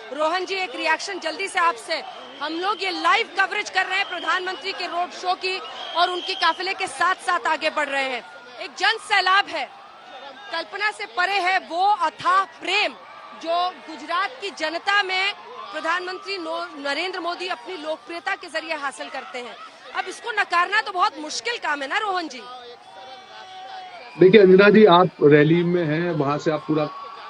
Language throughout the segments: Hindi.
रोहन जी, एक रिएक्शन जल्दी से आपसे। हम लोग ये लाइव कवरेज कर रहे हैं प्रधानमंत्री के रोड शो की और उनकी काफिले के साथ साथ आगे बढ़ रहे हैं। एक जन सैलाब है, कल्पना से परे है वो अथाह प्रेम जो गुजरात की जनता में प्रधानमंत्री नरेंद्र मोदी अपनी लोकप्रियता के जरिए हासिल करते हैं। अब इसको नकारना तो बहुत मुश्किल काम है ना रोहन जी। देखिए अंजना जी, आप रैली में हैं, वहां से आप पूरा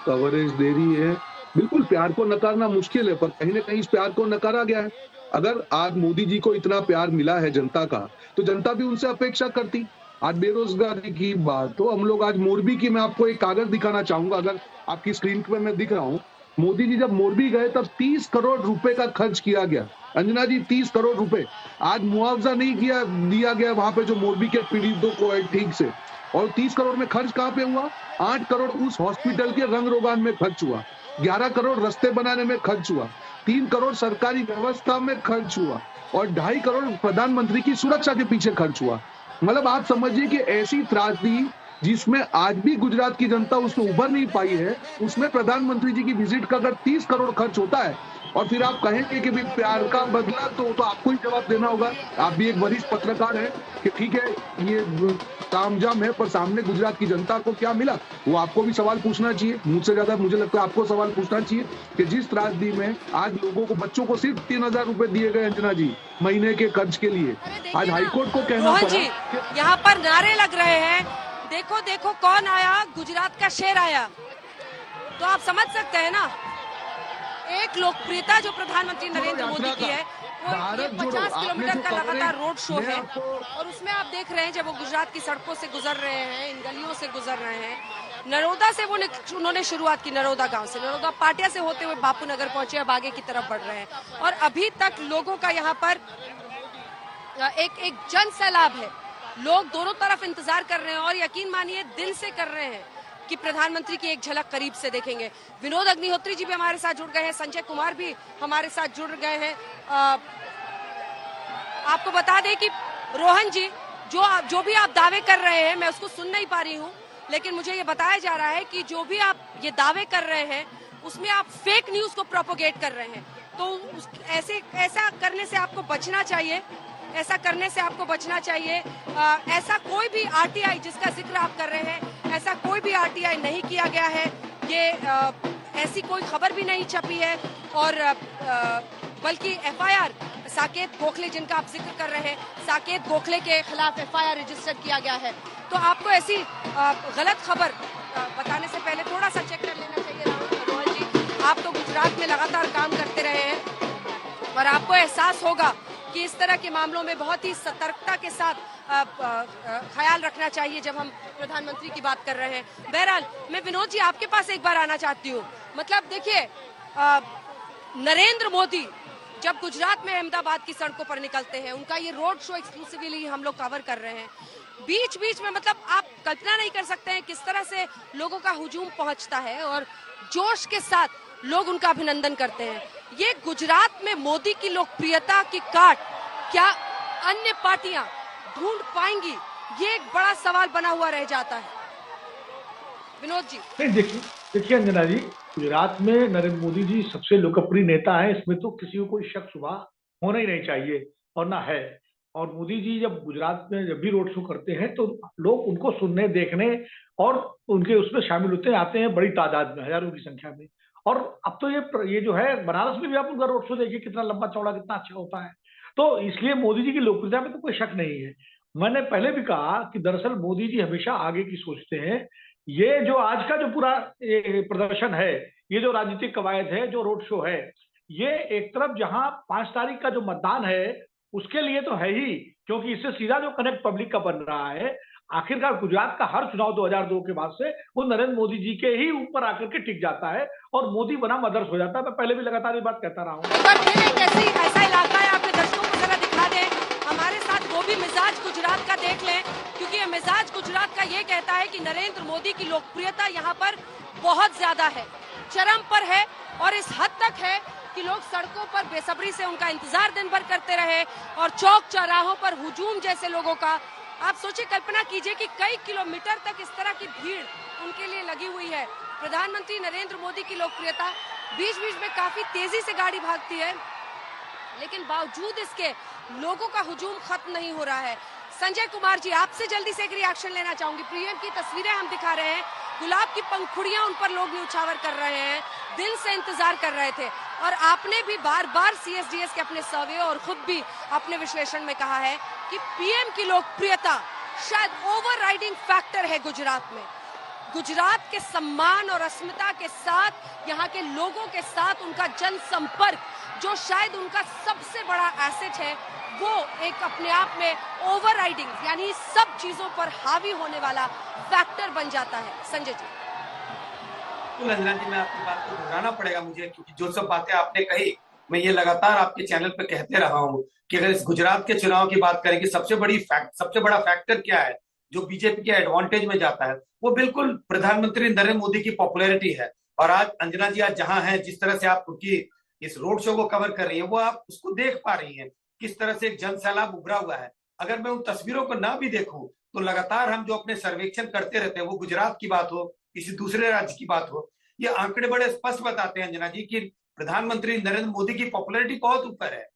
कवरेज दे रही है। बिल्कुल प्यार को नकारना मुश्किल है, पर कहीं ना कहीं इस प्यार को नकारा गया है। अगर आज मोदी जी को इतना प्यार मिला है जनता का, तो जनता भी उनसे अपेक्षा करती। आज बेरोजगारी की बात, तो हम लोग आज मोरबी की, मैं आपको एक कागज दिखाना चाहूंगा, अगर आपकी स्क्रीन पे मैं दिख रहा हूँ। मोदी जी जब मोरबी गए तब 30 करोड़ रुपए का खर्च किया गया। अंजना जी, 30 करोड़ रुपए। आज मुआवजा नहीं दिया गया वहां पे जो मोरबी के पीड़ितों को है ठीक से। और 30 करोड़ में खर्च कहां पे हुआ? 8 करोड़ उस हॉस्पिटल के रंग रोगान में खर्च हुआ, 11 करोड़ रास्ते बनाने में खर्च हुआ, 3 करोड़ सरकारी व्यवस्था में खर्च हुआ और 2.5 करोड़ प्रधानमंत्री की सुरक्षा के पीछे खर्च हुआ। मतलब आप समझिए कि ऐसी त्रासदी जिसमें आज भी गुजरात की जनता उसमें उभर नहीं पाई है, उसमें प्रधानमंत्री जी की विजिट का अगर 30 करोड़ खर्च होता है और फिर आप कहेंगे कि भी प्यार का बदला, तो आपको ही जवाब देना होगा। आप भी एक वरिष्ठ पत्रकार हैं कि ठीक है ये तामझाम है, पर सामने गुजरात की जनता को क्या मिला वो आपको भी सवाल पूछना चाहिए। मुझसे ज्यादा मुझे लगता है आपको सवाल पूछना चाहिए कि जिस त्रासदी में आज लोगों को, बच्चों को सिर्फ 3,000 रुपए दिए गए अंजना जी महीने के खर्च के लिए, आज हाईकोर्ट को कहना रोहन पड़ा जी, यहाँ पर नारे लग रहे हैं, देखो देखो कौन आया, गुजरात का शेर आया। तो आप समझ सकते हैं ना, एक लोकप्रियता जो प्रधानमंत्री नरेंद्र मोदी की है, वो 50 किलोमीटर का लगातार रोड शो है और उसमें आप देख रहे हैं जब वो गुजरात की सड़कों से गुजर रहे हैं, इन गलियों से गुजर रहे हैं। नरोदा से उन्होंने शुरुआत की, नरोदा गांव से, नरोदा पाटिया से होते हुए बापू नगर पहुंचे, अब आगे की तरफ बढ़ रहे हैं और अभी तक लोगों का यहाँ पर एक जन सैलाब है। लोग दोनों तरफ इंतजार कर रहे हैं और यकीन मानिए दिल से कर रहे हैं कि प्रधानमंत्री की एक झलक करीब से देखेंगे। विनोद अग्निहोत्री जी भी हमारे साथ जुड़ गए हैं, संजय कुमार भी हमारे साथ जुड़ गए हैं। आपको बता दें कि रोहन जी, जो भी आप दावे कर रहे हैं, मैं उसको सुन नहीं पा रही हूँ, लेकिन मुझे ये बताया जा रहा है कि जो भी आप ये दावे कर रहे हैं उसमें आप फेक न्यूज को प्रोपोगेट कर रहे हैं। तो ऐसा करने से आपको बचना चाहिए, ऐसा करने से आपको बचना चाहिए। ऐसा कोई भी आरटीआई जिसका जिक्र आप कर रहे हैं, ऐसा कोई भी आरटीआई नहीं किया गया है। ये ऐसी कोई खबर भी नहीं छपी है और बल्कि एफआईआर साकेत गोखले जिनका आप जिक्र कर रहे हैं, साकेत गोखले के खिलाफ एफआईआर रजिस्टर किया गया है। तो आपको ऐसी गलत खबर बताने से पहले थोड़ा सा चेक कर लेना चाहिए। रोहन जी, आप तो गुजरात में लगातार काम करते रहे हैं और आपको एहसास होगा कि इस तरह के मामलों में बहुत ही सतर्कता के साथ ख्याल रखना चाहिए जब हम प्रधानमंत्री की बात कर रहे हैं। बहरहाल, मैं विनोद जी आपके पास एक बार आना चाहती हूँ। मतलब देखिए, नरेंद्र मोदी जब गुजरात में अहमदाबाद की सड़कों पर निकलते हैं, उनका ये रोड शो एक्सक्लूसिवली हम लोग कवर कर रहे हैं, बीच बीच में मतलब आप कल्पना नहीं कर सकते हैं किस तरह से लोगों का हुजूम पहुंचता है और जोश के साथ लोग उनका अभिनंदन करते हैं। ये गुजरात में मोदी की लोकप्रियता की काट क्या अन्य पार्टियां ढूंढ पाएंगी, ये एक बड़ा सवाल बना हुआ रह जाता है। विनोद जी, नहीं, देखिए अंजना जी, गुजरात में नरेंद्र मोदी जी सबसे लोकप्रिय नेता है, इसमें तो किसी को कोई शक शुबा होना ही नहीं चाहिए और ना है। और मोदी जी जब गुजरात में जब भी रोड शो करते हैं तो लोग उनको सुनने, देखने और उनके उसमें शामिल होते आते हैं बड़ी तादाद में, हजारों की संख्या में। और अब तो ये जो है, बनारस में भी आप उनका रोड शो देखिए, कितना लंबा चौड़ा, कितना अच्छा होता है। तो इसलिए मोदी जी की लोकप्रियता में तो कोई शक नहीं है। मैंने पहले भी कहा कि दरअसल मोदी जी हमेशा आगे की सोचते हैं। ये जो आज का जो पूरा प्रदर्शन है, ये जो राजनीतिक कवायद है, जो रोड शो है, ये एक तरफ जहां 5 तारीख का जो मतदान है उसके लिए तो है ही, क्योंकि इससे सीधा जो कनेक्ट पब्लिक का बन रहा है। आखिरकार गुजरात का हर चुनाव 2002 के बाद से वो नरेंद्र मोदी जी के ही ऊपर आकर के टिक जाता है और मोदी बना मदर्स हो जाता है। मैं पहले भी लगातार ये बात कहता रहा हूँ। ऐसा इलाका है, आपके दर्शकों को जरा दिखा दें, हमारे साथ वो भी मिजाज गुजरात का देख लें, क्योंकि ये मिजाज गुजरात का ये कहता है कि नरेंद्र मोदी की लोकप्रियता यहाँ पर बहुत ज्यादा है, चरम पर है और इस हद तक है कि लोग सड़कों पर बेसब्री से उनका इंतजार दिन भर करते रहे और चौक चौराहों पर हुजूम जैसे लोगों का, आप सोचिए, कल्पना कीजिए कि कई किलोमीटर तक इस तरह की भीड़ उनके लिए लगी हुई है। प्रधानमंत्री नरेंद्र मोदी की लोकप्रियता बीच बीच में काफी तेजी से गाड़ी भागती है, लेकिन बावजूद इसके लोगों का हुजूम खत्म नहीं हो रहा है। संजय कुमार जी, आपसे जल्दी से एक रिएक्शन लेना चाहूंगी। पीएम की तस्वीरें हम दिखा रहे हैं, गुलाब की पंखुड़ियां उन पर लोग न्यौछावर कर रहे हैं, दिल से इंतजार कर रहे थे। और आपने भी बार बार सीएसडीएस के अपने सर्वे और खुद भी अपने विश्लेषण में कहा है कि पीएम की लोकप्रियता शायद ओवरराइडिंग फैक्टर है गुजरात में। गुजरात के सम्मान और अस्मिता के साथ, यहाँ के लोगों के साथ उनका जनसंपर्क, जो शायद उनका सबसे बड़ा एसेट है, वो एक अपने आप में ओवरराइडिंग यानी सब चीजों पर हावी होने वाला फैक्टर बन जाता है। संजय जी। बिल्कुल अंजना जी, मैं आपकी बात को दोहराना पड़ेगा मुझे, क्योंकि जो सब बातें आपने कही मैं ये लगातार आपके चैनल पे कहते रहा हूँ कि अगर इस गुजरात के चुनाव की बात करें कि सबसे बड़ा फैक्टर क्या है जो बीजेपी के एडवांटेज में जाता है, वो बिल्कुल प्रधानमंत्री नरेंद्र मोदी की पॉपुलैरिटी है। और आज अंजना जी, आज जहां हैं, जिस तरह से आप उनकी इस रोड शो को कवर कर रही है, वो आप उसको देख पा रही हैं किस तरह से एक जन सैलाब उभरा हुआ है। अगर मैं उन तस्वीरों को ना भी देखूं तो लगातार हम जो अपने सर्वेक्षण करते रहते हैं, वो गुजरात की बात हो, किसी दूसरे राज्य की बात हो, ये आंकड़े बड़े स्पष्ट बताते हैं अंजना जी कि प्रधानमंत्री नरेंद्र मोदी की पॉपुलैरिटी बहुत ऊपर है।